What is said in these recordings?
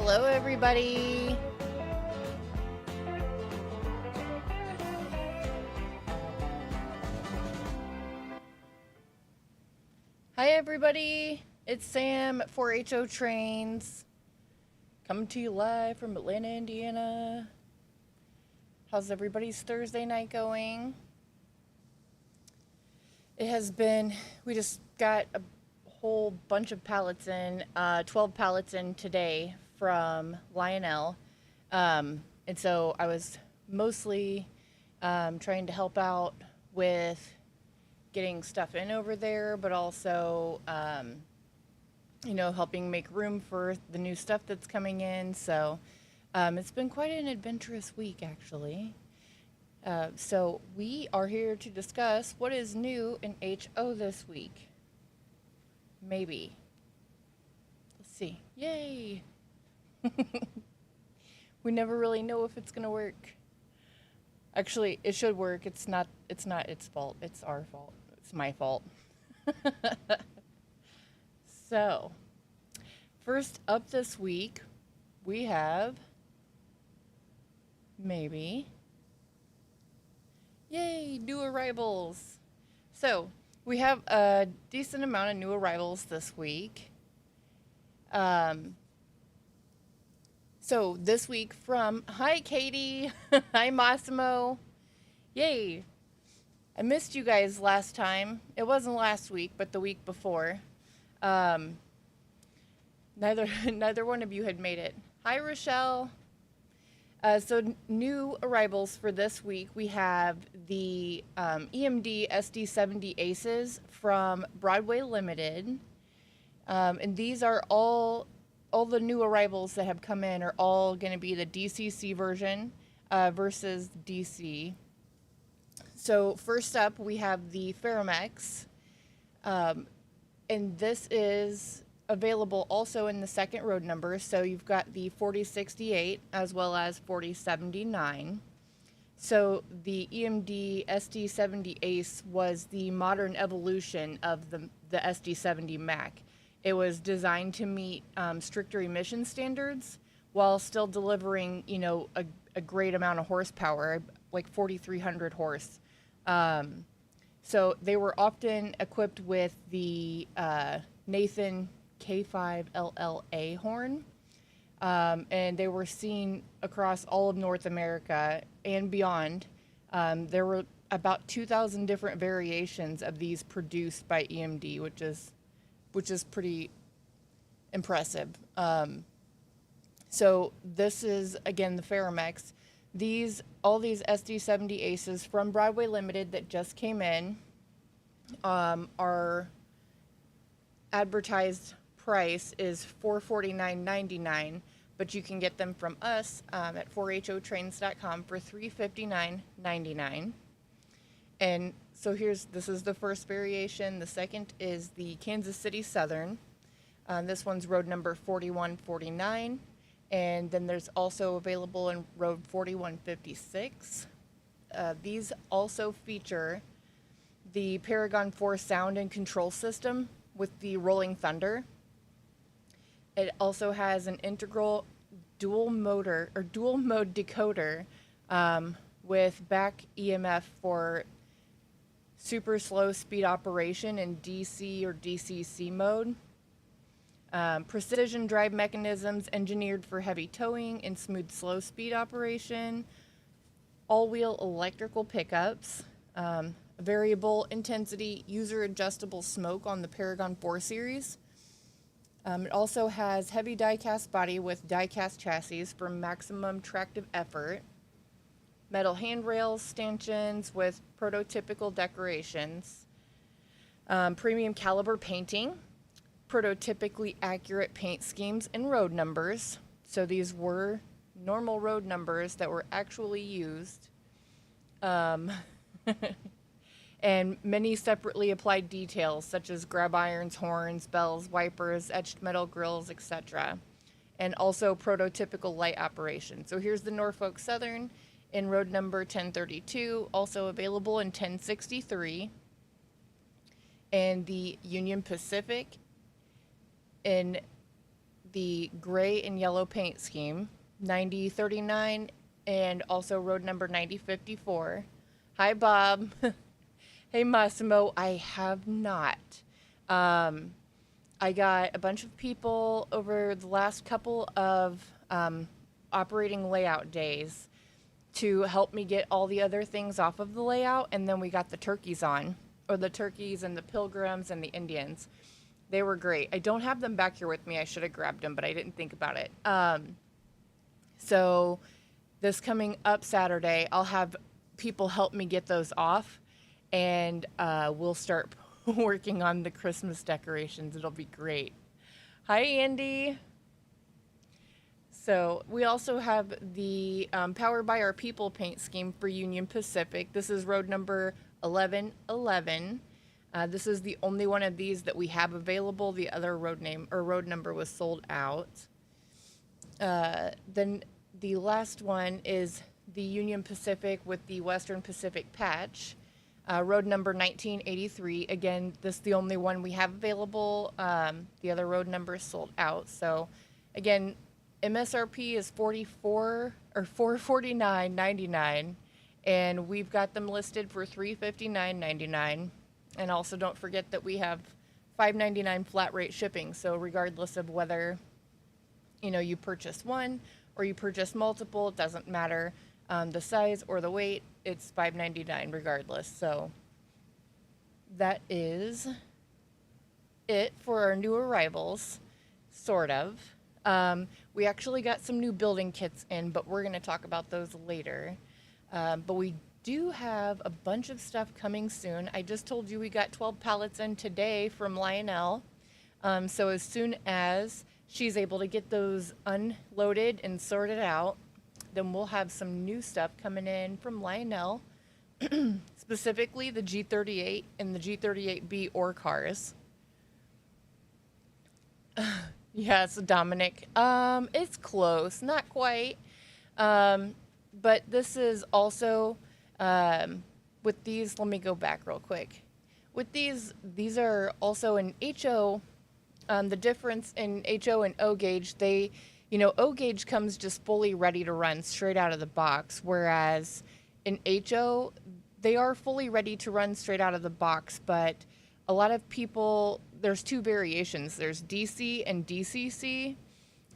Hello, everybody. Hi, everybody. It's Sam at 4HO Trains, coming to you live from Atlanta, Indiana. How's everybody's Thursday night going? It has been, we just got a whole bunch of pallets in, 12 pallets in today from Lionel. And so I was mostly trying to help out with getting stuff in over there, but also, helping make room for the new stuff that's coming in. So it's been quite an adventurous week, actually. So we are here to discuss what is new in HO this week. Maybe. Let's see. Yay! We never really know if it's gonna work. Actually, it should work. It's not its fault. It's our fault. It's my fault. So, first up this week, we have maybe. Yay, new arrivals. So, we have a decent amount of new arrivals this week. So this week hi Katie, hi Massimo, yay. I missed you guys last time. It wasn't last week, but the week before. Neither one of you had made it. Hi Rochelle. So new arrivals for this week, we have the EMD SD70 Aces from Broadway Limited. And these are all the new arrivals that have come in are all going to be the DCC version versus DC. So first up, we have the Ferromex. And this is available also in the second road number. So you've got the 4068 as well as 4079. So the EMD SD70 Ace was the modern evolution of the SD70 Mac. It was designed to meet stricter emission standards while still delivering, a great amount of horsepower, like 4,300 horse. So they were often equipped with the Nathan K5LLA horn, and they were seen across all of North America and beyond. There were about 2,000 different variations of these produced by EMD, which is pretty impressive. So this is, again, the Ferromex. All these SD70 Aces from Broadway Limited that just came in are advertised price is $449.99, but you can get them from us at 4hotrains.com for $359.99. And so this is the first variation. The second is the Kansas City Southern. This one's road number 4149. And then there's also available in road 4156. These also feature the Paragon 4 sound and control system with the Rolling Thunder. It also has an integral dual mode decoder with back EMF for super slow speed operation in DC or DCC mode. Precision drive mechanisms engineered for heavy towing and smooth slow speed operation. All-wheel electrical pickups. Variable intensity user adjustable smoke on the Paragon 4 series. It also has heavy die-cast body with die-cast chassis for maximum tractive effort. Metal handrails, stanchions with prototypical decorations. Premium caliber painting. Prototypically accurate paint schemes and road numbers. So these were normal road numbers that were actually used. And many separately applied details such as grab irons, horns, bells, wipers, etched metal grills, etc. And also prototypical light operation. So here's the Norfolk Southern in road number 1032, also available in 1063. And the Union Pacific in the gray and yellow paint scheme, 9039, and also road number 9054. Hi, Bob. Hey, Massimo. I have not. Um, I got a bunch of people over the last couple of operating layout days to help me get all the other things off of the layout, and then we got the turkeys on, or the turkeys and the pilgrims and the Indians. They were great. I don't have them back here with me. I should have grabbed them, but I didn't think about it. So this coming up Saturday, I'll have people help me get those off, and we'll start working on the Christmas decorations. It'll be great. Hi, Andy. So we also have the Powered by Our People paint scheme for Union Pacific. This is road number 1111. This is the only one of these that we have available. The other road name or road number was sold out. Then the last one is the Union Pacific with the Western Pacific patch. Road number 1983. Again, this is the only one we have available. The other road number is sold out. So again, MSRP is 44 or 449.99, and we've got them listed for 359.99. And also don't forget that we have $5.99 flat rate shipping. So regardless of whether you purchase one or you purchase multiple, it doesn't matter the size or the weight. It's $5.99 regardless. So that is it for our new arrivals, sort of. We actually got some new building kits in, but we're going to talk about those later. But we do have a bunch of stuff coming soon. I just told you we got 12 pallets in today from Lionel. So as soon as she's able to get those unloaded and sorted out, then we'll have some new stuff coming in from Lionel, specifically the G38 and the G38B ore cars. Yes, Dominic. It's close, not quite. But this is also, with these, let me go back real quick. With these are also an HO. The difference in HO and O gauge, O gauge comes just fully ready to run straight out of the box, whereas in HO, they are fully ready to run straight out of the box, but a lot of people, there's two variations. There's DC and DCC,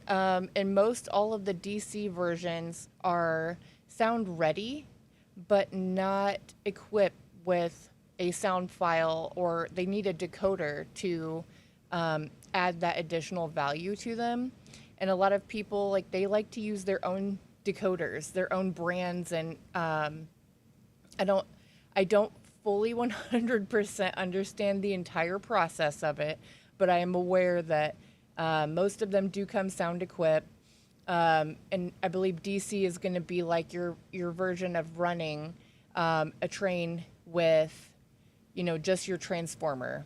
and most all of the DC versions are sound ready, but not equipped with a sound file, or they need a decoder to add that additional value to them. And a lot of people, they like to use their own decoders, their own brands, and I don't fully 100% understand the entire process of it, but I am aware that most of them do come sound equipped. And I believe DC is going to be like your version of running a train with, just your transformer,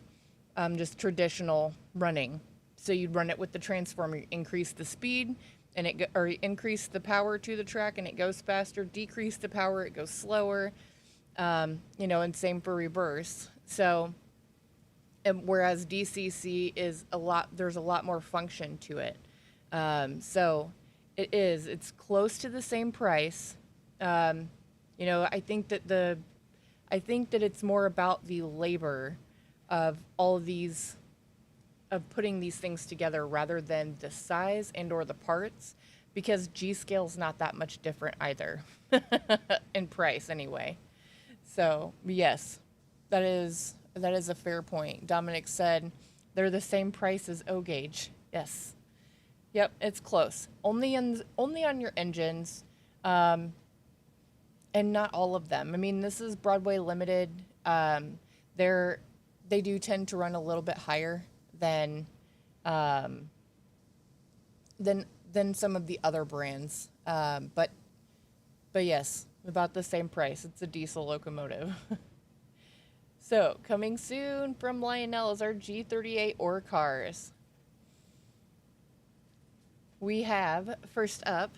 just traditional running. So you'd run it with the transformer, increase the speed, and or increase the power to the track, and it goes faster. Decrease the power, it goes slower. And same for reverse. So, and whereas DCC is there's a lot more function to it. So it's close to the same price. I think that it's more about the labor of all of these, of putting these things together rather than the size and or the parts, because G-Scale's not that much different either in price anyway. So yes, that is a fair point. Dominic said they're the same price as O gauge. Yes. Yep, it's close. Only on your engines, and not all of them. I mean, this is Broadway Limited. They do tend to run a little bit higher than some of the other brands. But yes, about the same price. It's a diesel locomotive. So coming soon from Lionel is our G38 ore cars. We have, first up,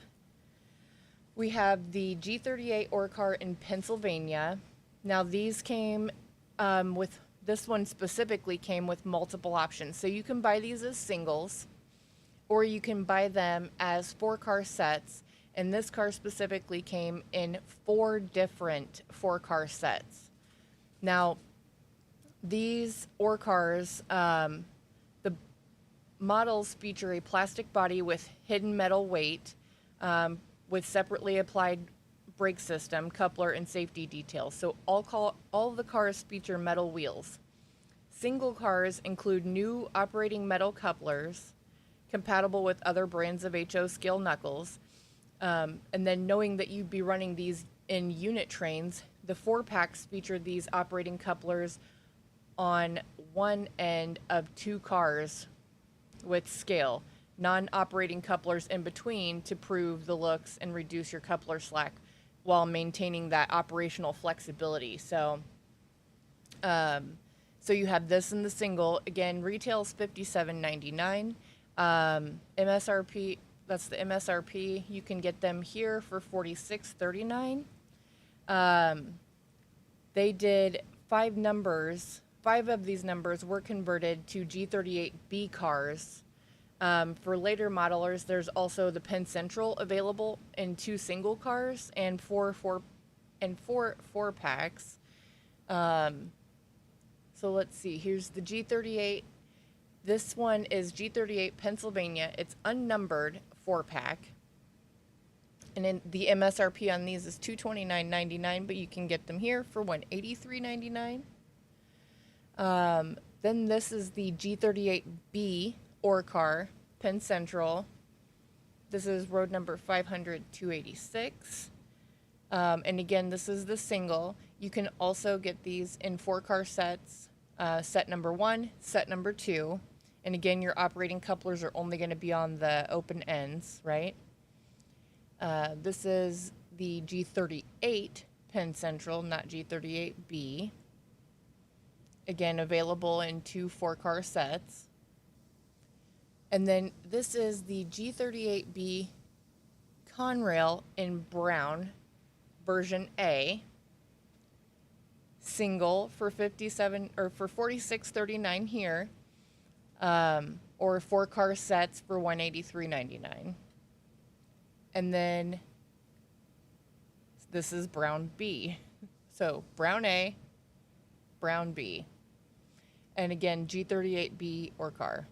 we have the G38 ore car in Pennsylvania. Now these came this one specifically came with multiple options. So you can buy these as singles. or you can buy them as 4-car sets. And this car specifically came in 4 different 4-car sets. Now, these ore cars, the models feature a plastic body with hidden metal weight, with separately applied brake system, coupler, and safety details. So all the cars feature metal wheels. Single cars include new operating metal couplers, compatible with other brands of HO scale knuckles. And then knowing that you'd be running these in unit trains, the 4-packs feature these operating couplers on one end of 2 cars with scale, non-operating couplers in between to prove the looks and reduce your coupler slack while maintaining that operational flexibility. So you have this in the single. Again, retails $57.99. MSRP, that's the MSRP. You can get them here for $46.39. They did 5 numbers. 5 of these numbers were converted to G38B cars. For later modelers, there's also the Penn Central available in 2 single cars and 4 4-packs. So let's see. Here's the G38. This one is G38 Pennsylvania. It's unnumbered 4-pack. And then the MSRP on these is $229.99, but you can get them here for $183.99. Then this is the G38B ore car, Penn Central. This is road number 500-286. And again, this is the single. You can also get these in 4-car sets, set number 1, set number 2. And again, your operating couplers are only going to be on the open ends, right? This is the G38 Penn Central, not G38B. Again, available in 2 4-car sets. And then this is the G38B Conrail in brown, version A, single for $46.39 here, or 4-car sets for $183.99. And then this is brown B. So brown A, brown B. And again, G38B or car.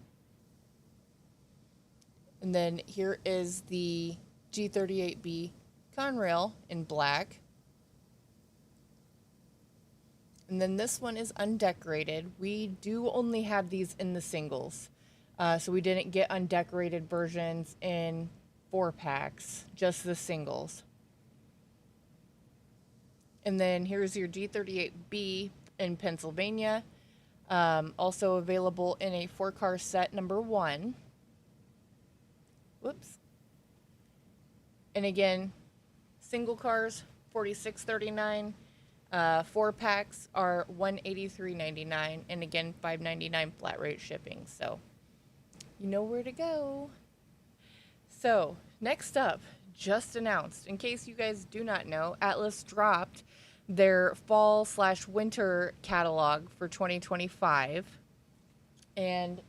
And then here is the G38B Conrail in black. And then this one is undecorated. We do only have these in the singles. So we didn't get undecorated versions in 4-packs, just the singles. And then here's your G38B in Pennsylvania. Also available in a 4-car set number 1. Whoops. And again, single cars, $46.39. 4-packs are $183.99. And again, $5.99 flat rate shipping. So you know where to go. So next up, just announced, in case you guys do not know, Atlas dropped their fall/winter catalog for 2025. And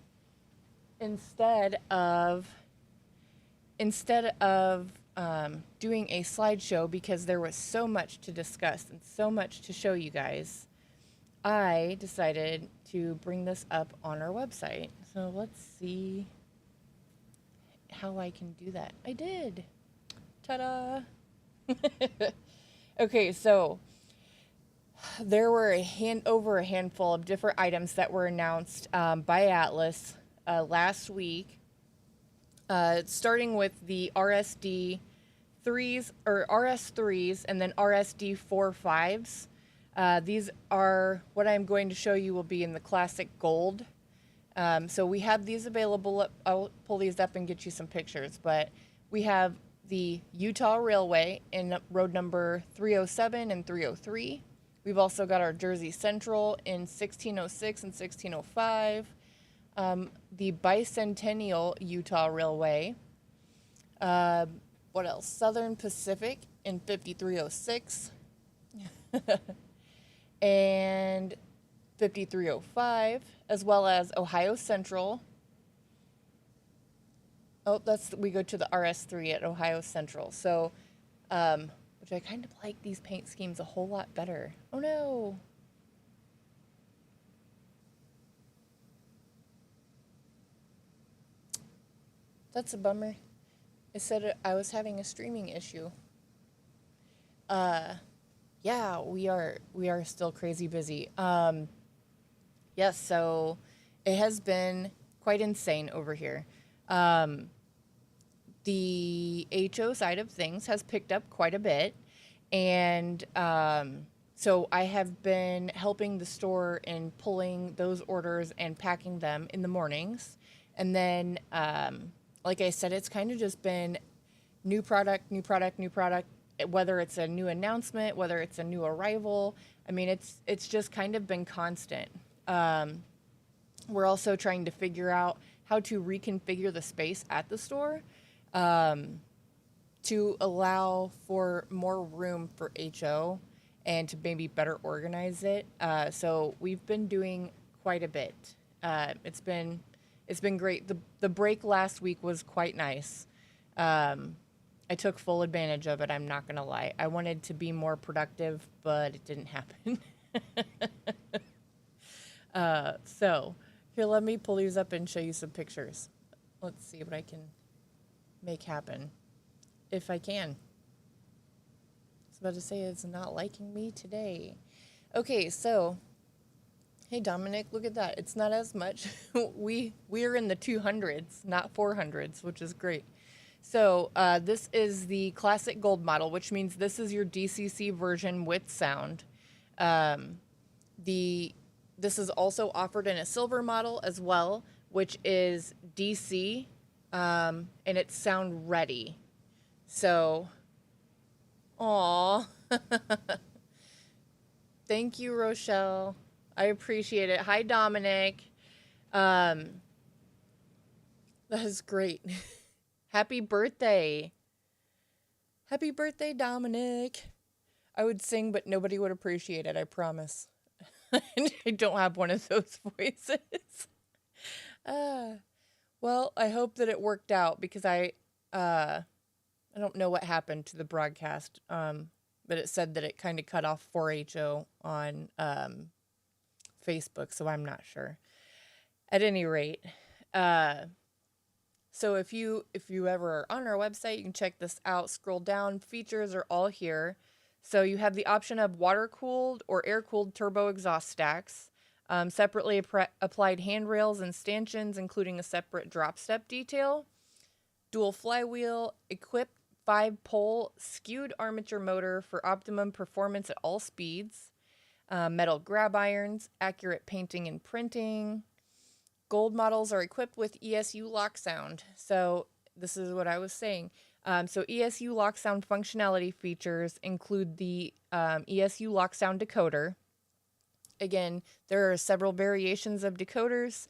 instead of doing a slideshow, because there was so much to discuss and so much to show you guys, I decided to bring this up on our website. So let's see how I can do that. I did. Ta-da! Okay, so there were over a handful of different items that were announced by Atlas last week. Starting with the RSD 3s or RS3s and then RSD 4.5s. These are what I'm going to show you will be in the classic gold. So we have these available. I'll pull these up and get you some pictures, but we have the Utah Railway in road number 307 and 303. We've also got our Jersey Central in 1606 and 1605. The Bicentennial Utah Railway. What else? Southern Pacific in 5306 and 5305, as well as Ohio Central Oh, we go to the RS3 at Ohio Central. So, which I kind of like these paint schemes a whole lot better. Oh no. That's a bummer. It said I was having a streaming issue. Uh, yeah, we are still crazy busy. Yes, so it has been quite insane over here. Um, the HO side of things has picked up quite a bit, and so I have been helping the store in pulling those orders and packing them in the mornings, and then like I said, it's kind of just been new product, new product, new product. Whether it's a new announcement, whether it's a new arrival, I mean, it's just kind of been constant. We're also trying to figure out how to reconfigure the space at the store to allow for more room for HO and to maybe better organize it. So we've been doing quite a bit. It's been great. The break last week was quite nice. I took full advantage of it. I'm not gonna lie. I wanted to be more productive, but it didn't happen. So here, let me pull these up and show you some pictures. Let's see what I can make happen, if I can. I was about to say it's not liking me today. Okay, so hey Dominic, look at that. It's not as much. We're in the 200s, not 400s, which is great. So this is the classic gold model, which means this is your DCC version with sound. This is also offered in a silver model as well, which is DC, and it's sound ready. So, aw, thank you, Rochelle. I appreciate it. Hi, Dominic. That is great. Happy birthday. Happy birthday, Dominic. I would sing, but nobody would appreciate it, I promise. I don't have one of those voices. Well, I hope that it worked out because I don't know what happened to the broadcast, but it said that it kind of cut off 4HO on Facebook, so I'm not sure. At any rate, so if you ever are on our website, you can check this out. Scroll down, features are all here. So you have the option of water-cooled or air-cooled turbo exhaust stacks, separately applied handrails and stanchions, including a separate drop step detail, dual flywheel, equipped 5-pole skewed armature motor for optimum performance at all speeds, metal grab irons, accurate painting and printing. Gold models are equipped with ESU lock sound. So this is what I was saying. So ESU lock sound functionality features include the ESU lock sound decoder. Again, there are several variations of decoders.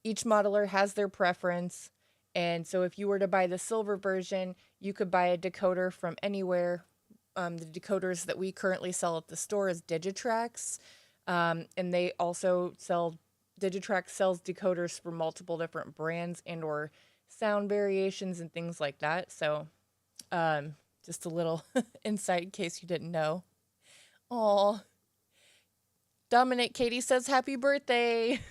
Each modeler has their preference. And so if you were to buy the silver version, you could buy a decoder from anywhere. The decoders that we currently sell at the store is Digitrax. And they also Digitrax sells decoders for multiple different brands and or sound variations and things like that. So just a little insight in case you didn't know. Aw. Dominic, Katie says happy birthday.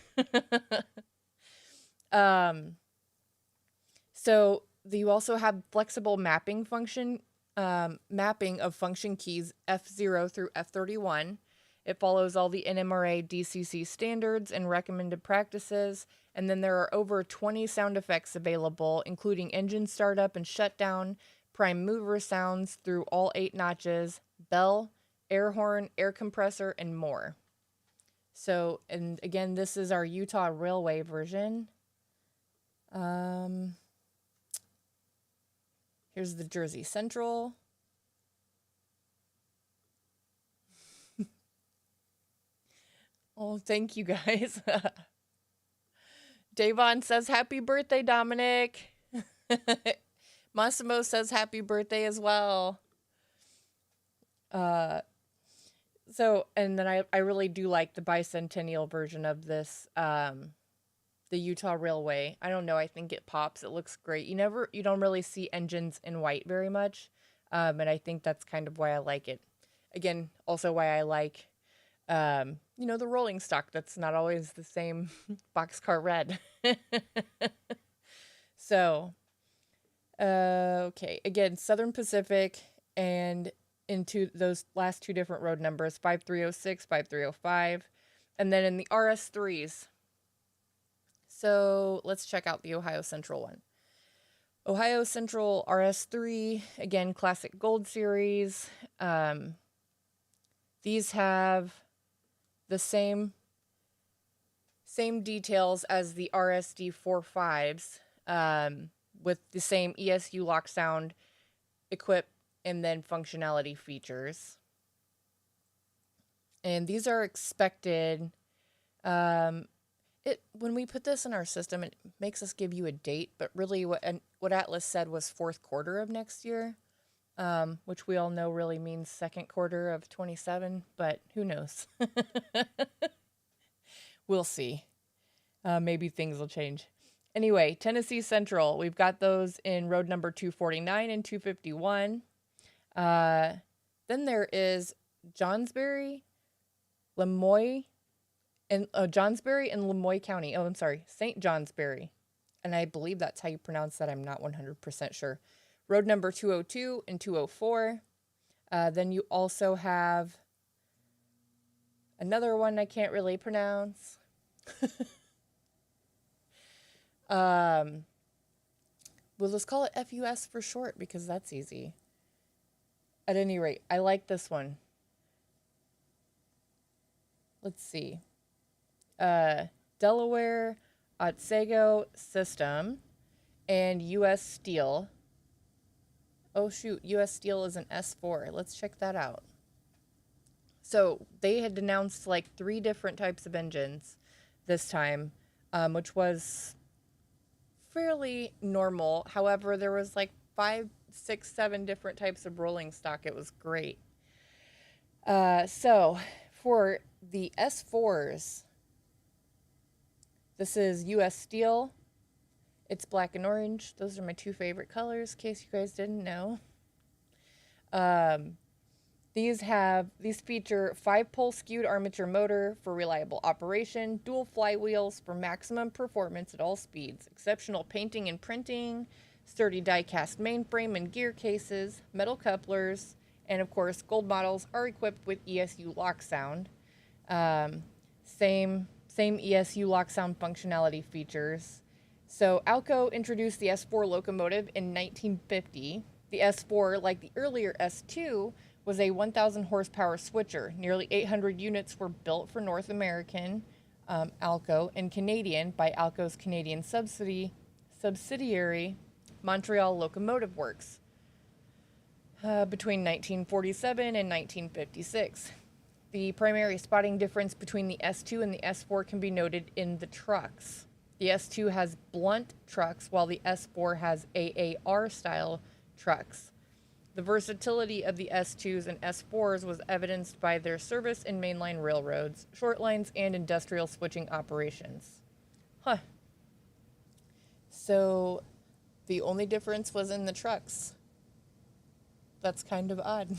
So you also have flexible mapping of function keys F0 through F31. It follows all the NMRA DCC standards and recommended practices. And then there are over 20 sound effects available, including engine startup and shutdown, prime mover sounds through all 8 notches, bell, air horn, air compressor, and more. So, and again, this is our Utah Railway version. Here's the Jersey Central. Oh, thank you guys. Davon says happy birthday, Dominic. Massimo says happy birthday as well. So, and then I really do like the bicentennial version of this the Utah Railway. I don't know. I think it pops. It looks great. You don't really see engines in white very much. And I think that's kind of why I like it. Again, also why I like, the rolling stock. That's not always the same boxcar red. So, okay. Again, Southern Pacific and into those last two different road numbers, 5306, 5305. And then in the RS3s. So let's check out the Ohio Central one. Ohio Central RS3, again, classic gold series. These have the same details as the RSD 45s, with the same ESU lock sound, equip, and then functionality features. And these are expected. When we put this in our system, it makes us give you a date, but really what Atlas said was fourth quarter of next year, which we all know really means second quarter of 27, but who knows? We'll see. Maybe things will change. Anyway, Tennessee Central, we've got those in road number 249 and 251. Then there is Johnsbury, Lemoyne, and Johnsbury in Lemoyne County. Oh, I'm sorry, St. Johnsbury. And I believe that's how you pronounce that. I'm not 100% sure. Road number 202 and 204. Then you also have another one I can't really pronounce. We'll just call it FUS for short because that's easy. At any rate, I like this one. Let's see. Delaware, Otsego System, and U.S. Steel. Oh shoot, U.S. Steel is an S4. Let's check that out. So they had announced like 3 different types of engines this time, which was fairly normal. However, there was like 5, 6, 7 different types of rolling stock. It was great. So for the S4s, this is U.S. Steel. It's black and orange. Those are my 2 favorite colors, in case you guys didn't know. These feature 5-pole skewed armature motor for reliable operation, dual flywheels for maximum performance at all speeds, exceptional painting and printing, sturdy die-cast mainframe and gear cases, metal couplers, and of course, gold models are equipped with ESU lock sound. Same ESU lock sound functionality features. So Alco introduced the S4 locomotive in 1950. The S4, like the earlier S2, was a 1,000 horsepower switcher. Nearly 800 units were built for North American Alco and Canadian by Alco's Canadian subsidiary, Montreal Locomotive Works, between 1947 and 1956. The primary spotting difference between the S2 and the S4 can be noted in the trucks. The S2 has blunt trucks, while the S4 has AAR-style trucks. The versatility of the S2s and S4s was evidenced by their service in mainline railroads, short lines, and industrial switching operations. So the only difference was in the trucks. That's kind of odd.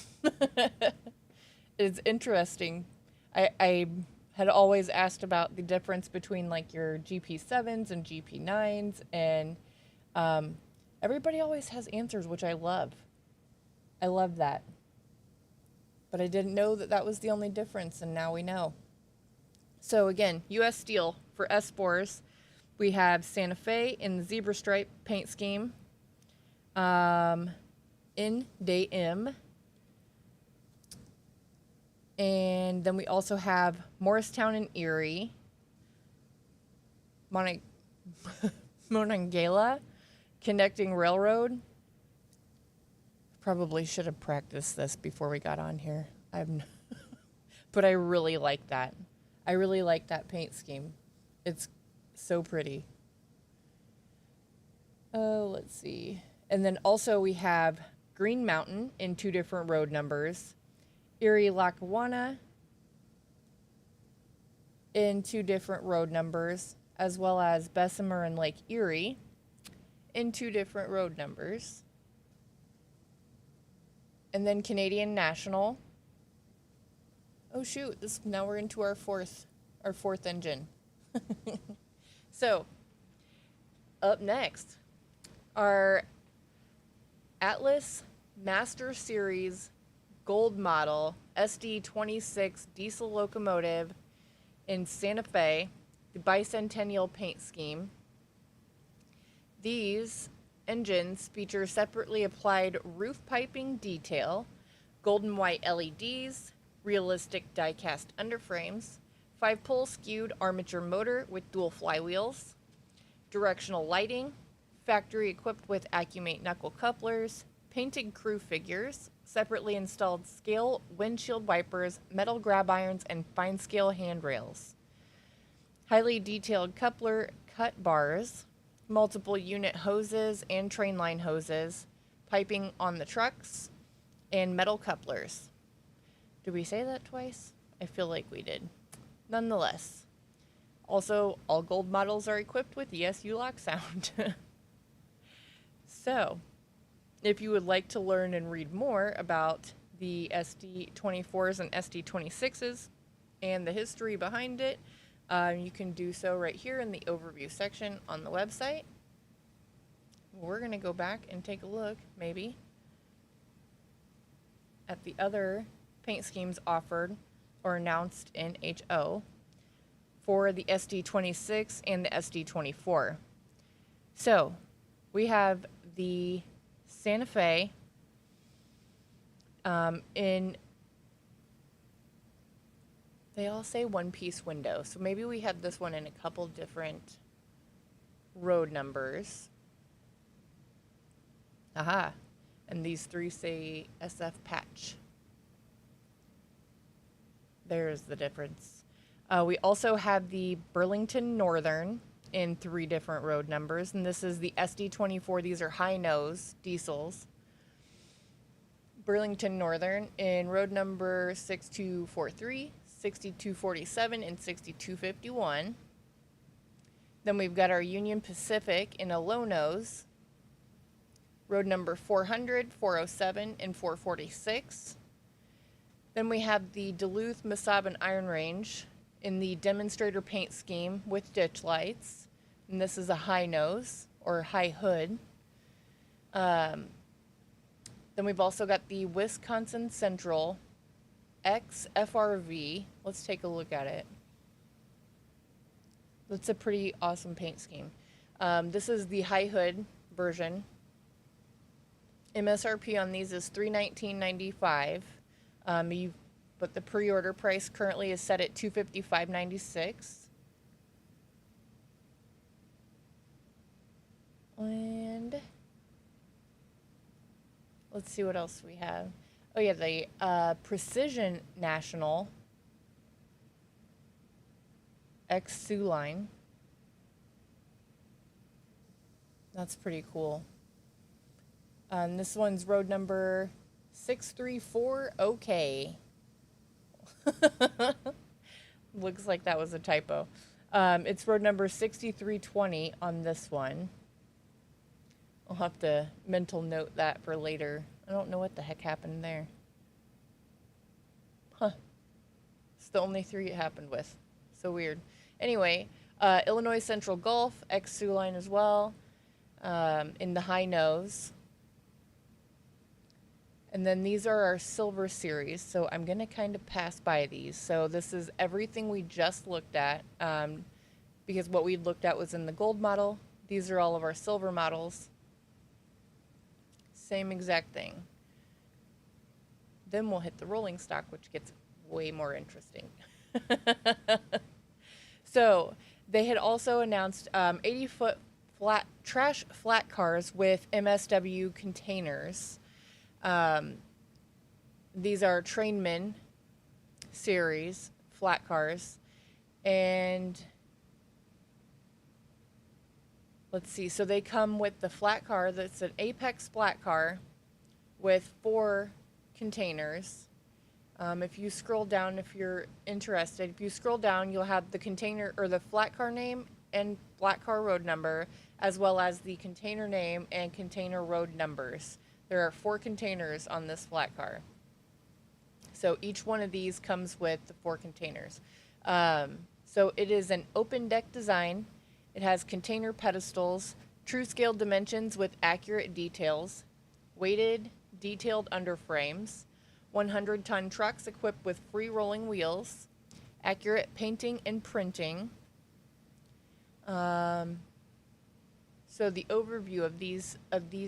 It's interesting. I had always asked about the difference between like your GP7s and GP9s, and everybody always has answers, which I love. I love that. But I didn't know that that was the only difference, and now we know. So again, U.S. Steel for S4s. We have Santa Fe in the zebra stripe paint scheme. In Day M. And then we also have Morristown and Erie. Monongahela Connecting Railroad. Probably should have practiced this before we got on here. But I really like that. I really like that paint scheme. It's so pretty. Oh, let's see. And then also we have Green Mountain in 2 different road numbers. Erie Lackawanna in 2 different road numbers. as well as Bessemer and Lake Erie in 2 different road numbers. And then Canadian National. Oh shoot, now we're into our fourth engine. So, up next, our Atlas Master Series Gold Model SD26 diesel locomotive in Santa Fe, the bicentennial paint scheme. These engines feature separately applied roof piping detail, golden white LEDs, realistic die-cast underframes, 5-pole skewed armature motor with dual flywheels, directional lighting, factory equipped with Accumate knuckle couplers, painted crew figures, separately installed scale windshield wipers, metal grab irons, and fine scale handrails. Highly detailed coupler cut bars, multiple unit hoses and train line hoses, piping on the trucks, and metal couplers. Did we say that twice? I feel like we did. Nonetheless. Also, all gold models are equipped with ESU lock sound. So, if you would like to learn and read more about the SD24s and SD26s and the history behind it, you can do so right here in the overview section on the website. We're going to go back and take a look, maybe, at the other paint schemes offered or announced in HO for the SD26 and the SD24. So, we have the Santa Fe in, they all say one-piece window, so maybe we have this one in a couple different road numbers. Aha, and these 3 say SF patch. There's the difference. We also have the Burlington Northern in 3 different road numbers, and this is the SD24. These are high nose diesels. Burlington Northern in road number 6243, 6247, and 6251. Then we've got our Union Pacific in a low nose, road number 400, 407, and 446. Then we have the Duluth, Mesabi Iron Range in the demonstrator paint scheme with ditch lights. And this is a high nose or high hood. Then we've also got the Wisconsin Central XFRV. Let's take a look at it. That's a pretty awesome paint scheme. This is the high hood version. MSRP on these is $319.95. But the pre-order price currently is set at $255.96. And let's see what else we have. Oh yeah, the Precision National X Sioux line. That's pretty cool. This one's road number 634 OK. Looks like that was a typo. It's road number 6320 on this one. I'll have to mental note that for later. I don't know what the heck happened there. Huh. It's the only 3 it happened with. So weird. Anyway, Illinois Central Gulf, X Sioux line as well, in the high nose. And then these are our silver series, so I'm going to kind of pass by these. So this is everything we just looked at, because what we looked at was in the gold model. These are all of our silver models. Same exact thing. Then we'll hit the rolling stock, which gets way more interesting. So they had also announced 80-foot trash flat cars with MSW containers. These are Trainman series flat cars, and let's see, so they come with the flat car that's an Apex flat car with 4 containers. If you scroll down, if you're interested, if you scroll down, you'll have the container or the flat car name and flat car road number, as well as the container name and container road numbers. There are 4 containers on this flat car. So each one of these comes with the 4 containers. So it is an open deck design. It has container pedestals, true scale dimensions with accurate details, weighted, detailed underframes, 100-ton trucks equipped with free rolling wheels, accurate painting and printing. So the overview of these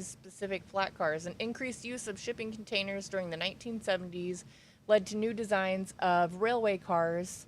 specific flat cars: an increased use of shipping containers during the 1970s led to new designs of railway cars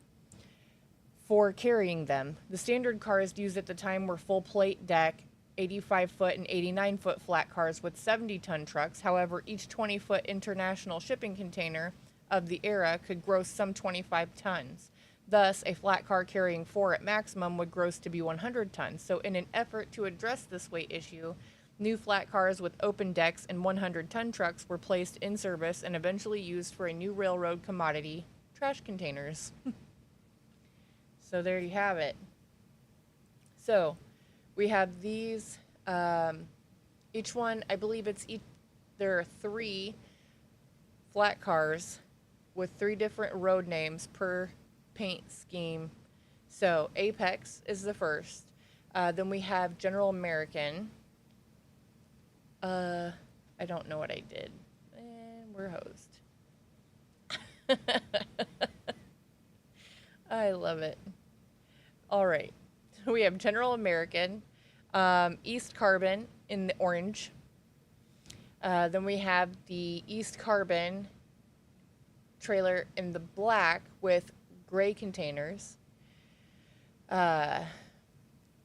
for carrying them. The standard cars used at the time were full plate deck, 85-foot and 89-foot flat cars with 70-ton trucks. However, each 20-foot international shipping container of the era could gross some 25 tons. Thus, a flat car carrying 4 at maximum would gross to be 100 tons. So in an effort to address this weight issue, new flat cars with open decks and 100-ton trucks were placed in service and eventually used for a new railroad commodity, trash containers. So there you have it. So we have these, each one, I believe there are 3 flat cars with 3 different road names per paint scheme. So Apex is the first. Then we have General American. I don't know what I did. And we're hosed. I love it. All right. So we have General American, East Carbon in the orange. Then we have the East Carbon trailer in the black with gray containers. Then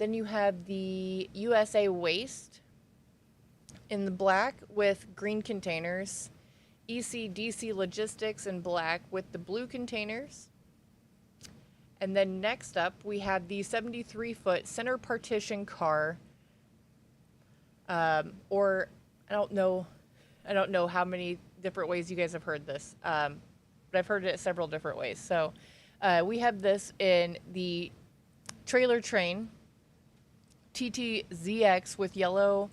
you have the USA Waste in the black with green containers. ECDC Logistics in black with the blue containers. And then next up, we have the 73-foot center partition car, or I don't know how many different ways you guys have heard this, but I've heard it several different ways. So we have this in the trailer train, TTZX with yellow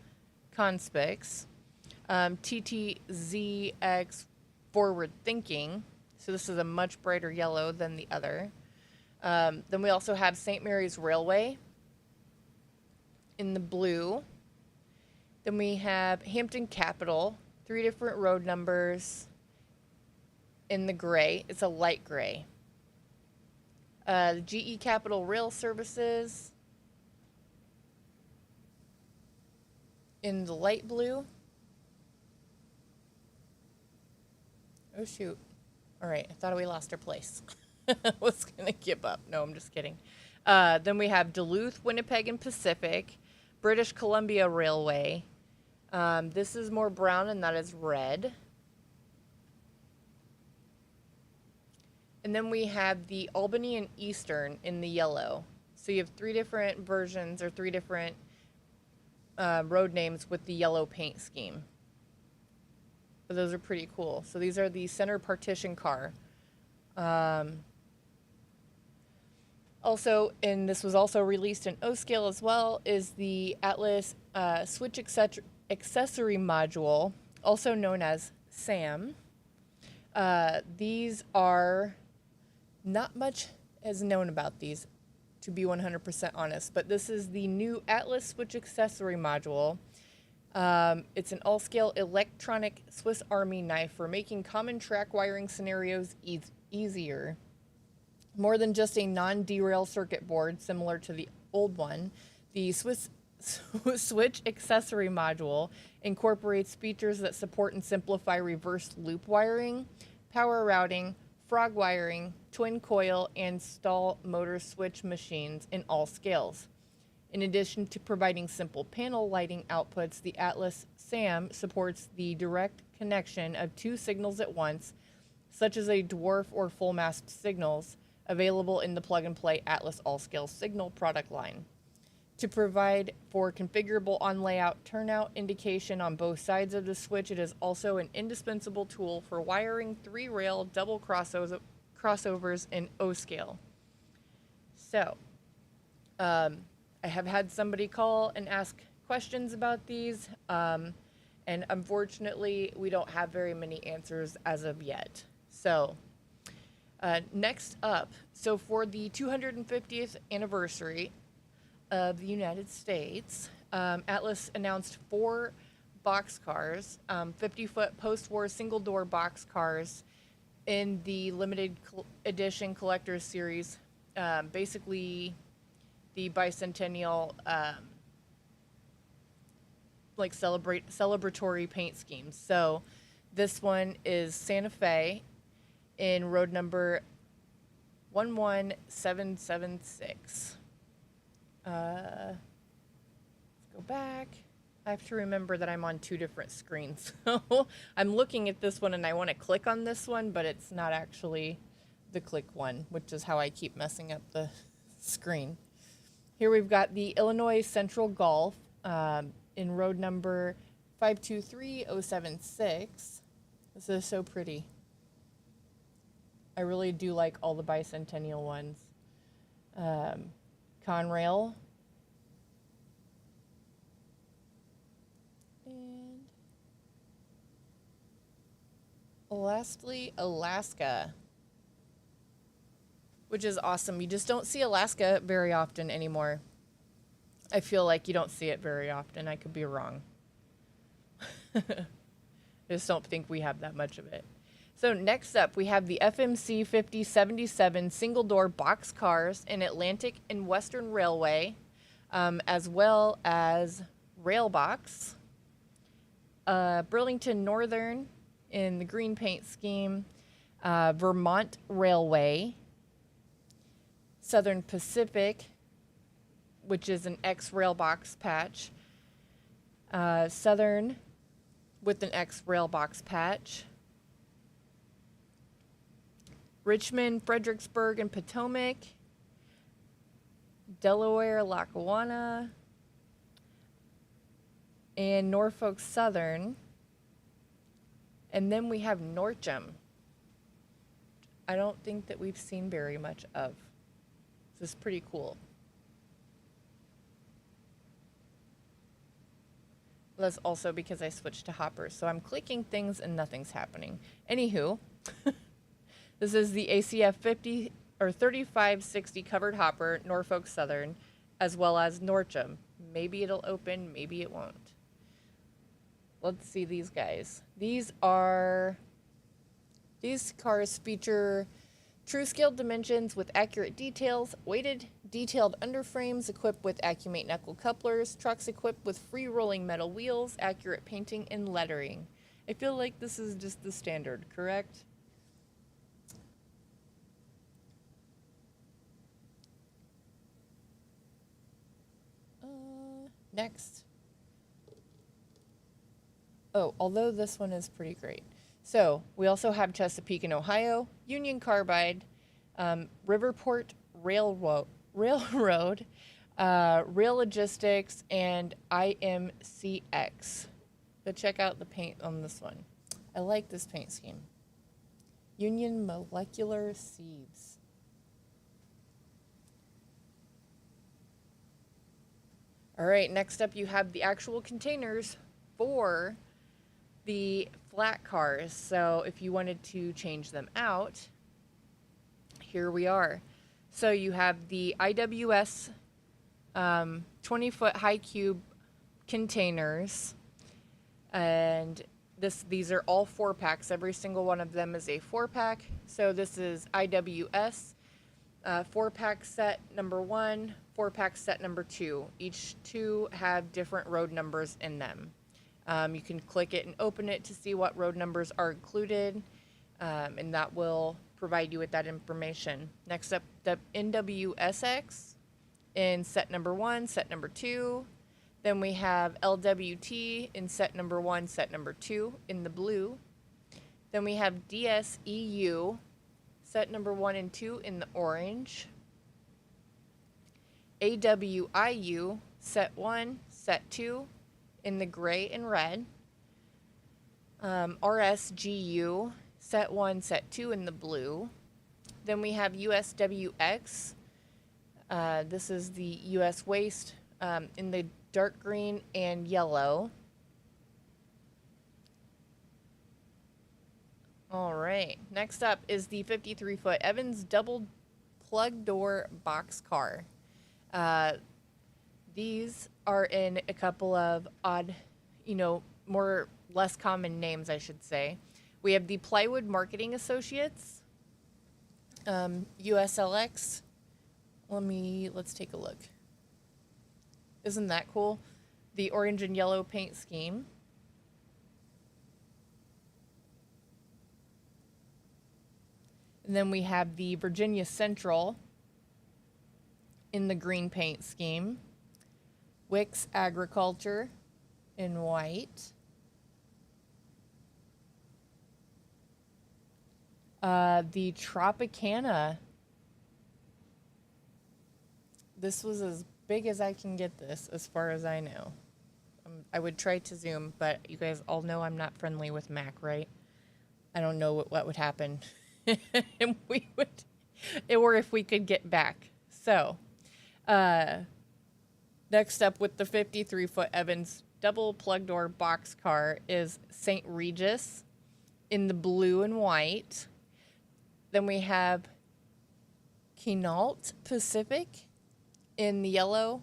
conspics, TTZX forward thinking. So this is a much brighter yellow than the other. Then we also have St. Mary's Railway in the blue. Then we have Hampton Capital, 3 different road numbers in the gray. It's a light gray. The GE Capital Rail Services in the light blue. Oh, shoot. All right, I thought we lost our place. I was going to give up. No, I'm just kidding. Then we have Duluth, Winnipeg, and Pacific, British Columbia Railway. This is more brown, and that is red. And then we have the Albany and Eastern in the yellow. So you have 3 different versions or 3 different road names with the yellow paint scheme. But those are pretty cool. So these are the center partition car. Also, and this was also released in O scale as well, is the Atlas Switch Accessory Module, also known as SAM. These are, not much is known about these, to be 100% honest, but this is the new Atlas Switch Accessory Module. It's an all-scale electronic Swiss Army knife for making common track wiring scenarios easier. More than just a non-derail circuit board similar to the old one, the Switch Accessory Module incorporates features that support and simplify reverse loop wiring, power routing, frog wiring, twin coil, and stall motor switch machines in all scales. In addition to providing simple panel lighting outputs, the Atlas SAM supports the direct connection of 2 signals at once, such as a dwarf or full mast signals, available in the plug-and-play Atlas all-scale signal product line. To provide for configurable on-layout turnout indication on both sides of the switch, it is also an indispensable tool for wiring 3-rail double crossovers in O-scale. So, I have had somebody call and ask questions about these, and unfortunately, we don't have very many answers as of yet. So, next up, so for the 250th anniversary of the United States, Atlas announced 4 boxcars, 50-foot post-war single-door boxcars in the limited edition collector's series, basically the bicentennial like celebratory paint schemes. So this one is Santa Fe in road number 11776. Let's go back. I have to remember that I'm on 2 different screens. So I'm looking at this one and I want to click on this one, but it's not actually the click one, which is how I keep messing up the screen. Here we've got the Illinois Central Golf in road number 523076. This is so pretty. I really do like all the bicentennial ones. Conrail. And lastly, Alaska, which is awesome. You just don't see Alaska very often anymore. I feel like you don't see it very often. I could be wrong. I just don't think we have that much of it. So next up, we have the FMC 5077 single-door box cars in Atlantic and Western Railway, as well as Railbox. Burlington Northern in the green paint scheme, Vermont Railway, Southern Pacific, which is an X Railbox patch, Southern with an X Railbox patch, Richmond, Fredericksburg, and Potomac, Delaware, Lackawanna, and Norfolk Southern. And then we have Norcham. I don't think that we've seen very much of. This is pretty cool. That's also because I switched to hoppers. So I'm clicking things and nothing's happening. Anywho, this is the ACF 50 or 3560 covered hopper, Norfolk Southern, as well as Norcham. Maybe it'll open, maybe it won't. Let's see these guys. These cars feature true scale dimensions with accurate details, weighted, detailed underframes equipped with Accumate knuckle couplers, trucks equipped with free rolling metal wheels, accurate painting, and lettering. I feel like this is just the standard, correct? Next. Oh, although this one is pretty great. So we also have Chesapeake in Ohio, Union Carbide, Riverport Railroad, Rail Logistics, and IMCX. So check out the paint on this one. I like this paint scheme. Union Molecular Sieves. All right, next up you have the actual containers for the flat cars. So if you wanted to change them out, here we are. So you have the IWS 20-foot high cube containers, and these are all 4-packs. Every single one of them is a 4-pack. So this is IWS 4-pack set number 1, 4-pack set number 2. Each 2 have different road numbers in them. You can click it and open it to see what road numbers are included, and that will provide you with that information. Next up, the NWSX in set number 1, set number 2. Then we have LWT in set number 1, set number 2 in the blue. Then we have DSEU, set number 1 and 2 in the orange. AWIU, set 1, set 2 in the gray and red. RSGU, set 1, set 2 in the blue. Then we have USWX, This is the U.S. waist in the dark green and yellow. All right. Next up is the 53-foot Evans double plug door box car. These are in a couple of odd, more less common names, I should say. We have the Plywood Marketing Associates, USLX. Let's take a look. Isn't that cool? The orange and yellow paint scheme. And then we have the Virginia Central in the green paint scheme. Wicks Agriculture in white. The Tropicana. This was as big as I can get this, as far as I know. I would try to zoom, but you guys all know I'm not friendly with Mac, right? I don't know what would happen. And or if we could get back. So, next up with the 53-foot Evans double plug door box car is St. Regis in the blue and white. Then we have Quinault Pacific in the yellow.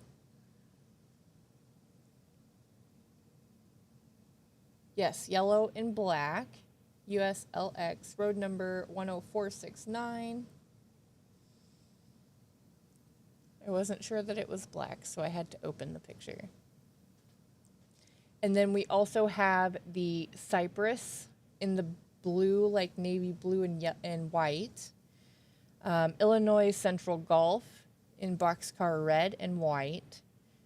Yes, yellow and black. USLX, road number 10469. I wasn't sure that it was black, so I had to open the picture. And then we also have the Cypress in the blue, like navy blue and white. Illinois Central Gulf in boxcar red and white,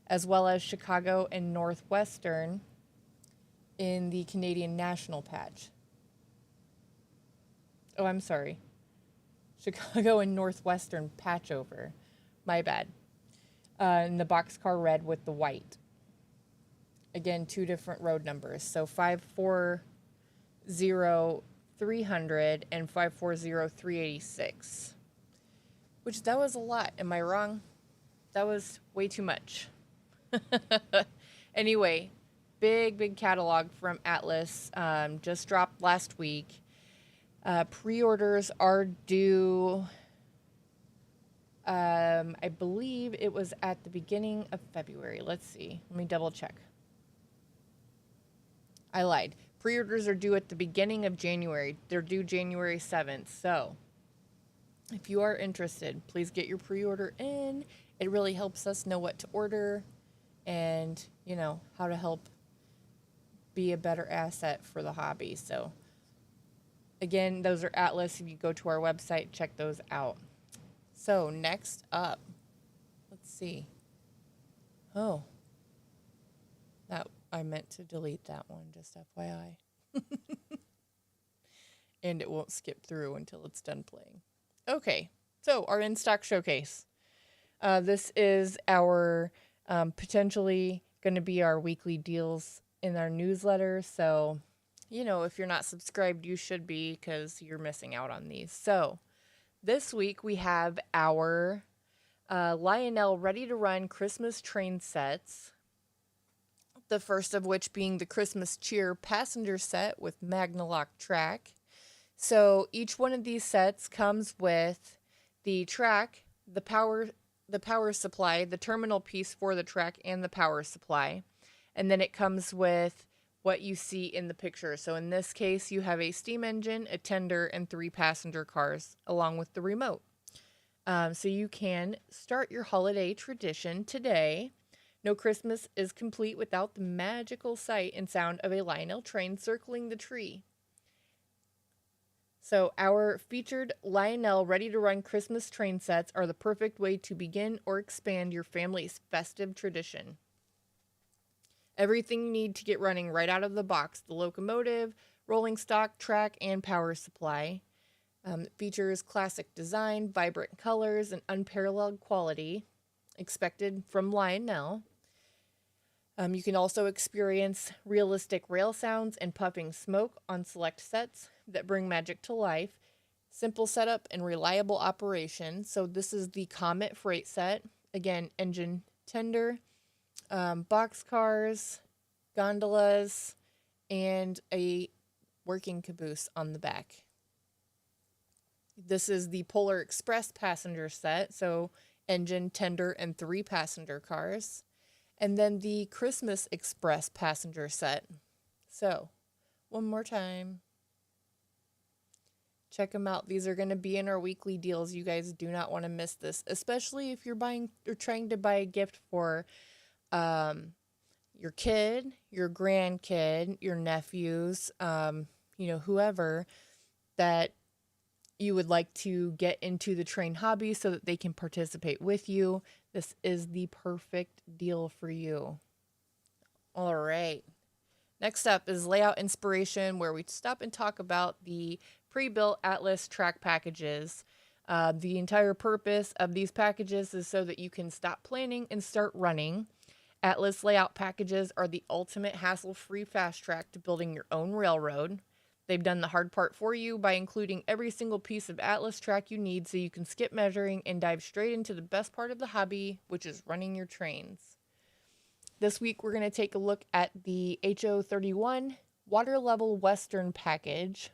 as well as Chicago and Northwestern in the Canadian National patch. Oh, I'm sorry. Chicago and Northwestern patch over. My bad. And the boxcar red with the white. Again, two different road numbers. So 540-300 and 540-386. Which, that was a lot. Am I wrong? That was way too much. Anyway, big catalog from Atlas. Just dropped last week. Pre-orders are due, I believe it was at the beginning of February. Let's see. Let me double check. I lied. Pre-orders are due at the beginning of January. They're due January 7th. So if you are interested, please get your pre-order in. It really helps us know what to order and, how to help be a better asset for the hobby. So again, those are Atlas. If you go to our website, check those out. So next up, let's see. Oh, that I meant to delete that one, just FYI. And it won't skip through until it's done playing. Okay, so our in-stock showcase. This is our potentially going to be our weekly deals in our newsletter. So if you're not subscribed, you should be, because you're missing out on these. So this week we have our Lionel Ready to Run Christmas train sets. The first of which being the Christmas Cheer passenger set with Magnalock track. So each one of these sets comes with the track, the power supply, the terminal piece for the track, and the power supply. And then it comes with what you see in the picture. So in this case, you have a steam engine, a tender, and 3 passenger cars, along with the remote. So you can start your holiday tradition today. No Christmas is complete without the magical sight and sound of a Lionel train circling the tree. So our featured Lionel ready-to-run Christmas train sets are the perfect way to begin or expand your family's festive tradition. Everything you need to get running right out of the box: the locomotive, rolling stock, track, and power supply. It features classic design, vibrant colors, and unparalleled quality expected from Lionel. You can also experience realistic rail sounds and puffing smoke on select sets that bring magic to life. Simple setup and reliable operation. So this is the Comet freight set. Again, engine tender, box cars, gondolas, and a working caboose on the back. This is the Polar Express passenger set, so engine, tender, and 3 passenger cars. And then the Christmas Express passenger set. So, one more time. Check them out. These are going to be in our weekly deals. You guys do not want to miss this, especially if you're buying or trying to buy a gift for your kid, your grandkid, your nephews, whoever that you would like to get into the train hobby so that they can participate with you. This is the perfect deal for you. All right. Next up is layout inspiration, where we stop and talk about the pre-built Atlas track packages. The entire purpose of these packages is so that you can stop planning and start running. Atlas layout packages are the ultimate hassle-free fast track to building your own railroad. They've done the hard part for you by including every single piece of Atlas track you need so you can skip measuring and dive straight into the best part of the hobby, which is running your trains. This week, we're going to take a look at the HO31 Water Level Western package.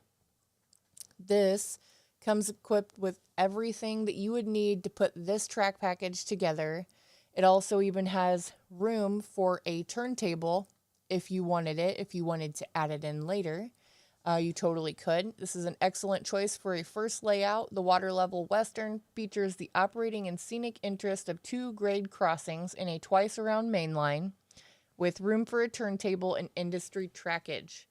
This comes equipped with everything that you would need to put this track package together. It also even has room for a turntable if you wanted it, if you wanted to add it in later. You totally could. This is an excellent choice for a first layout. The Water Level Western features the operating and scenic interest of 2 grade crossings in a twice-around main line, with room for a turntable and industry trackage.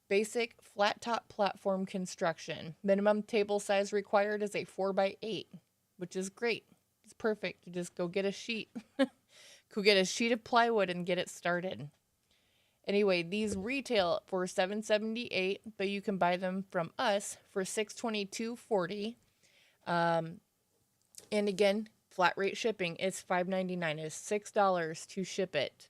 Basic flat-top platform construction. Minimum table size required is a 4x8, which is great. It's perfect. You just go get a sheet. Go get a sheet of plywood and get it started. Anyway, these retail for $778, but you can buy them from us for $622.40. And again, flat rate shipping is $5.99. It's $6 to ship it.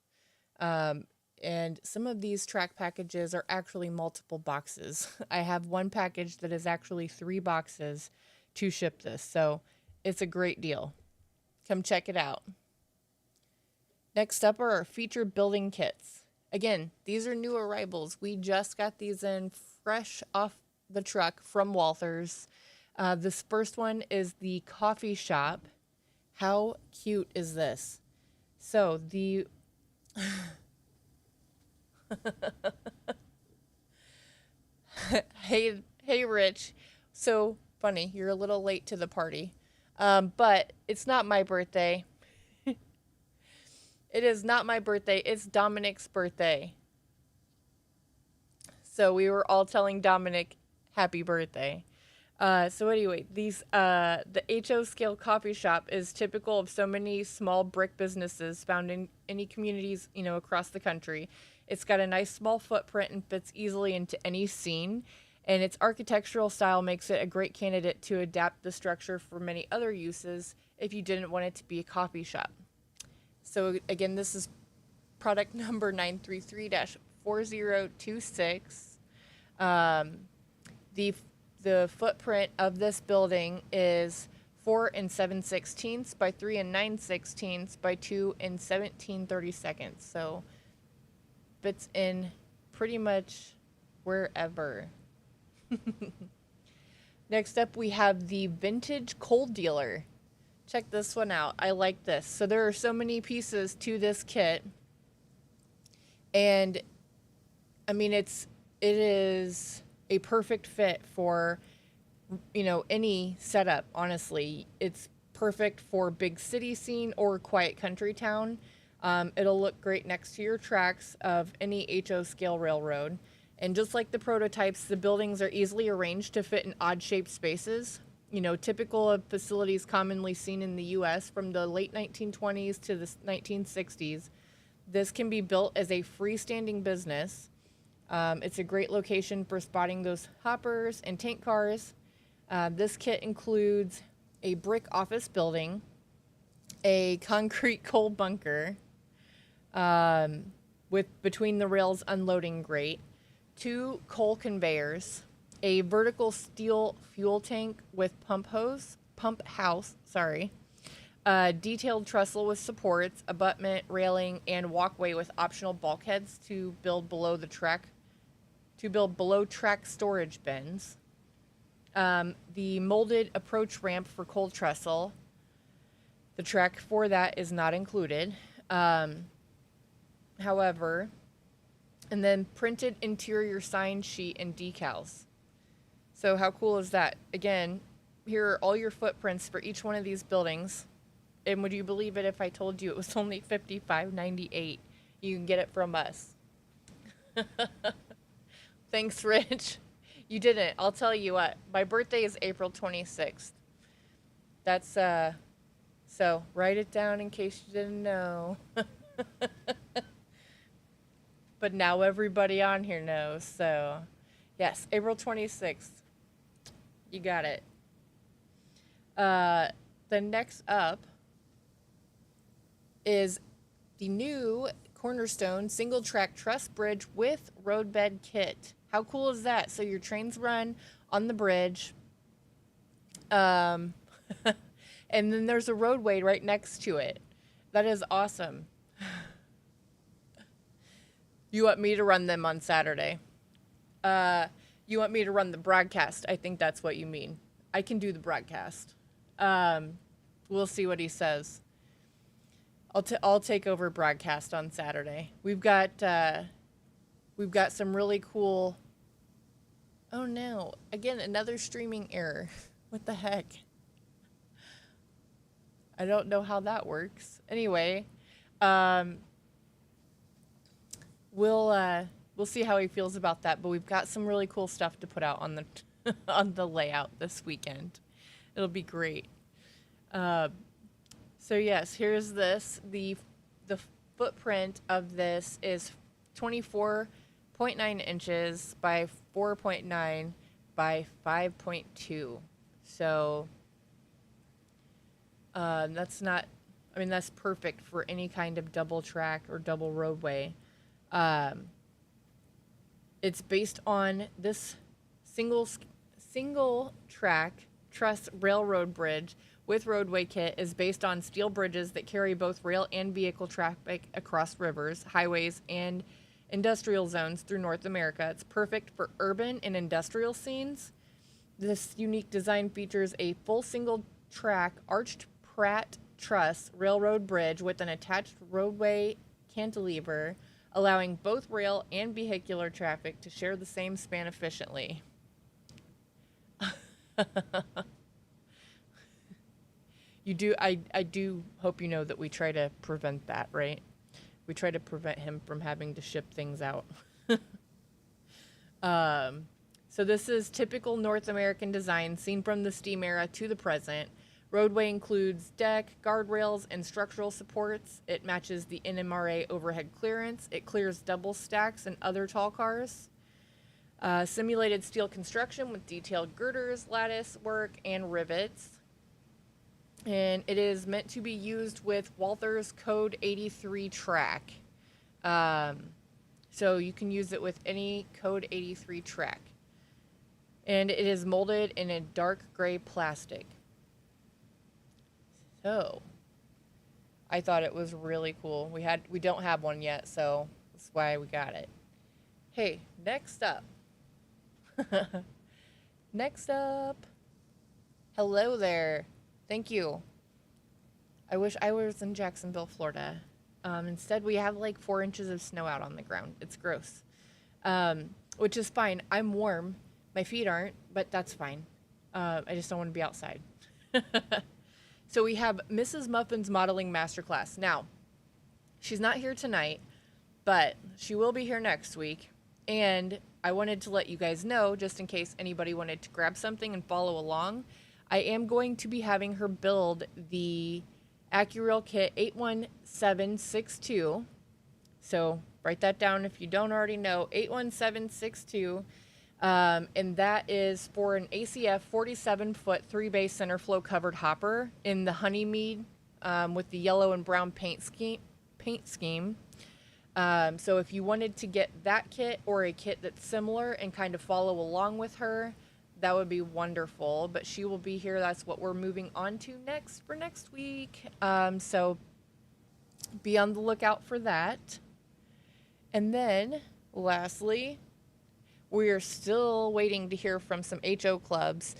And some of these track packages are actually multiple boxes. I have one package that is actually 3 boxes to ship this, so it's a great deal. Come check it out. Next up are our featured building kits. Again, these are new arrivals. We just got these in fresh off the truck from Walthers. This first one is the coffee shop. How cute is this? So the hey Rich. So funny, you're a little late to the party. But it's not my birthday. It is not my birthday. It's Dominic's birthday. So we were all telling Dominic happy birthday. So anyway, the HO Scale Coffee Shop is typical of so many small brick businesses found in any communities, across the country. It's got a nice small footprint and fits easily into any scene. And its architectural style makes it a great candidate to adapt the structure for many other uses if you didn't want it to be a coffee shop. So again, this is product number 933-4026. The footprint of this building is 4 7/16 by 3 9/16 by 2 17/32. So fits in pretty much wherever. Next up, we have the Vintage Coal Dealer. Check this one out. I like this. So there are so many pieces to this kit. And I mean, it is a perfect fit for, any setup, honestly. It's perfect for big city scene or quiet country town. It'll look great next to your tracks of any HO scale railroad. And just like the prototypes, the buildings are easily arranged to fit in odd-shaped spaces. Typical of facilities commonly seen in the U.S. from the late 1920s to the 1960s. This can be built as a freestanding business. It's a great location for spotting those hoppers and tank cars. This kit includes a brick office building, a concrete coal bunker with between the rails unloading grate, 2 coal conveyors, a vertical steel fuel tank with pump house, sorry, a detailed trestle with supports, abutment, railing, and walkway with optional bulkheads to build below track storage bins. The molded approach ramp for cold trestle. The track for that is not included. However, and then printed interior sign sheet and decals. So how cool is that? Again, here are all your footprints for each one of these buildings. And would you believe it if I told you it was only $55.98? You can get it from us. Thanks, Rich. You didn't. I'll tell you what. My birthday is April 26th. That's so write it down in case you didn't know. But now everybody on here knows. So, yes, April 26th. You got it. The next up is the new Cornerstone single track truss bridge with roadbed kit. How cool is that? So your trains run on the bridge. And then there's a roadway right next to it. That is awesome. You want me to run them on Saturday? You want me to run the broadcast? I think that's what you mean. I can do the broadcast. We'll see what he says. I'll take over broadcast on Saturday. We've got some really cool. Oh no! Again, another streaming error. What the heck? I don't know how that works. Anyway, we'll see how he feels about that. But we've got some really cool stuff to put out on the on the layout this weekend. It'll be great. So yes, here's this. The footprint of this is 24.9 inches by 4.9 by 5.2. So that's not, I mean, that's perfect for any kind of double track or double roadway. It's based on this single track truss railroad bridge with roadway kit is based on steel bridges that carry both rail and vehicle traffic across rivers, highways, and industrial zones through North America. It's perfect for urban and industrial scenes. This unique design features a full single track arched Pratt truss railroad bridge with an attached roadway cantilever, allowing both rail and vehicular traffic to share the same span efficiently. I do hope you know that we try to prevent that, right? We try to prevent him from having to ship things out. So this is typical North American design seen from the steam era to the present. Roadway includes deck, guardrails, and structural supports. It matches the NMRA overhead clearance. It clears double stacks and other tall cars. Simulated steel construction with detailed girders, lattice work, and rivets. And it is meant to be used with Walther's Code 83 track. So you can use it with any Code 83 track. And it is molded in a dark gray plastic. So I thought it was really cool. We don't have one yet, so that's why we got it. Hey, next up. Next up. Hello there. Thank you. I wish I was in Jacksonville, Florida. Instead, we have like 4 inches of snow out on the ground. It's gross. Which is fine. I'm warm. My feet aren't, but that's fine. I just don't want to be outside. So we have Mrs. Muffin's Modeling Masterclass. Now, she's not here tonight, but she will be here next week. And I wanted to let you guys know, just in case anybody wanted to grab something and follow along, I am going to be having her build the AccuRail Kit 81762. So write that down if you don't already know, 81762. And that is for an ACF 47-foot 3-bay center flow covered hopper in the Honeymead with the yellow and brown paint scheme. So if you wanted to get that kit or a kit that's similar and kind of follow along with her, that would be wonderful. But she will be here. That's what we're moving on to next for next week. So be on the lookout for that. And then lastly, we are still waiting to hear from some HO clubs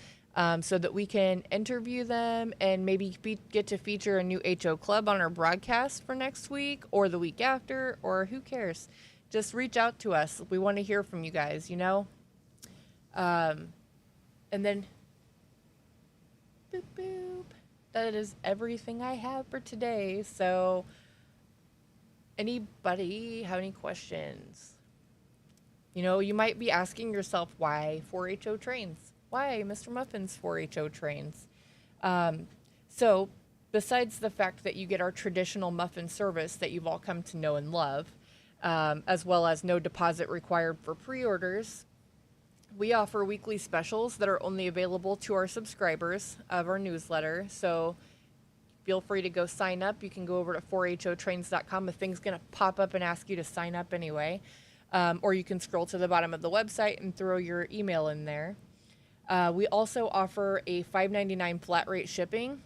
so that we can interview them and maybe get to feature a new HO club on our broadcast for next week or the week after, or who cares? Just reach out to us. We want to hear from you guys, you know? And then, boop, boop. That is everything I have for today. So, anybody have any questions? You know, you might be asking yourself, why 4-HO trains? Why Mr. Muffin's 4-HO trains? So, besides the fact that you get our traditional muffin service that you've all come to know and love, as well as no deposit required for pre-orders, we offer weekly specials that are only available to our subscribers of our newsletter. So, feel free to go sign up. You can go over to 4hotrains.com. The thing's going to pop up and ask you to sign up anyway. Or you can scroll to the bottom of the website and throw your email in there. We also offer a $5.99 flat rate shipping.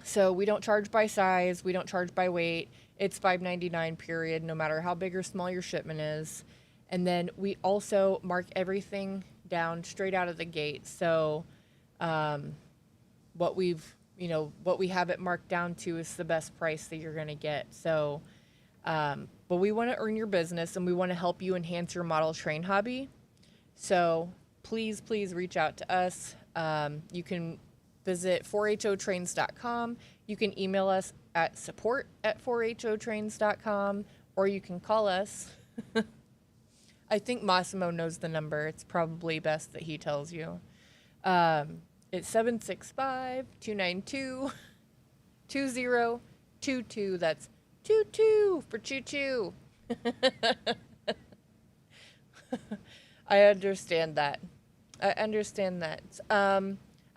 So we don't charge by size. We don't charge by weight. It's $5.99 period, no matter how big or small your shipment is. And then we also mark everything down straight out of the gate. So what we have it marked down to is the best price that you're going to get. So, but we want to earn your business and we want to help you enhance your model train hobby. So please reach out to us. You can visit 4hotrains.com. You can email us at support@4hotrains.com, or you can call us. I think Massimo knows the number. It's probably best that he tells you. It's 765-292-2022. That's 22 for choo-choo. I understand that.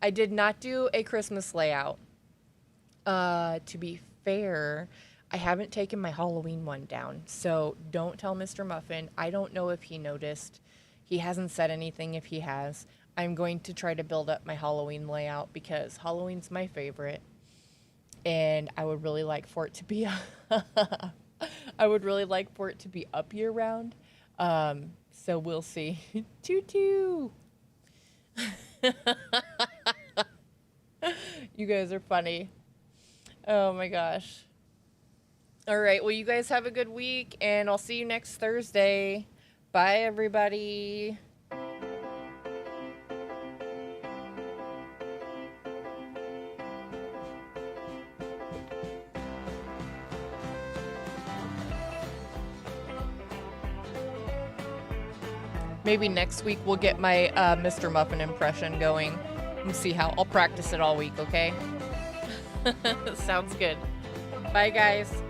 I did not do a Christmas layout. To be fair, I haven't taken my Halloween one down, so don't tell Mr. Muffin. I don't know if he noticed. He hasn't said anything if he has. I'm going to try to build up my Halloween layout because Halloween's my favorite. And I would really like for it to be up year round. So we'll see. Toot. You guys are funny. Oh my gosh. All right. Well, you guys have a good week, and I'll see you next Thursday. Bye, everybody. Maybe next week we'll get my Mr. Muffin impression going and see how. I'll practice it all week, okay? Sounds good. Bye, guys.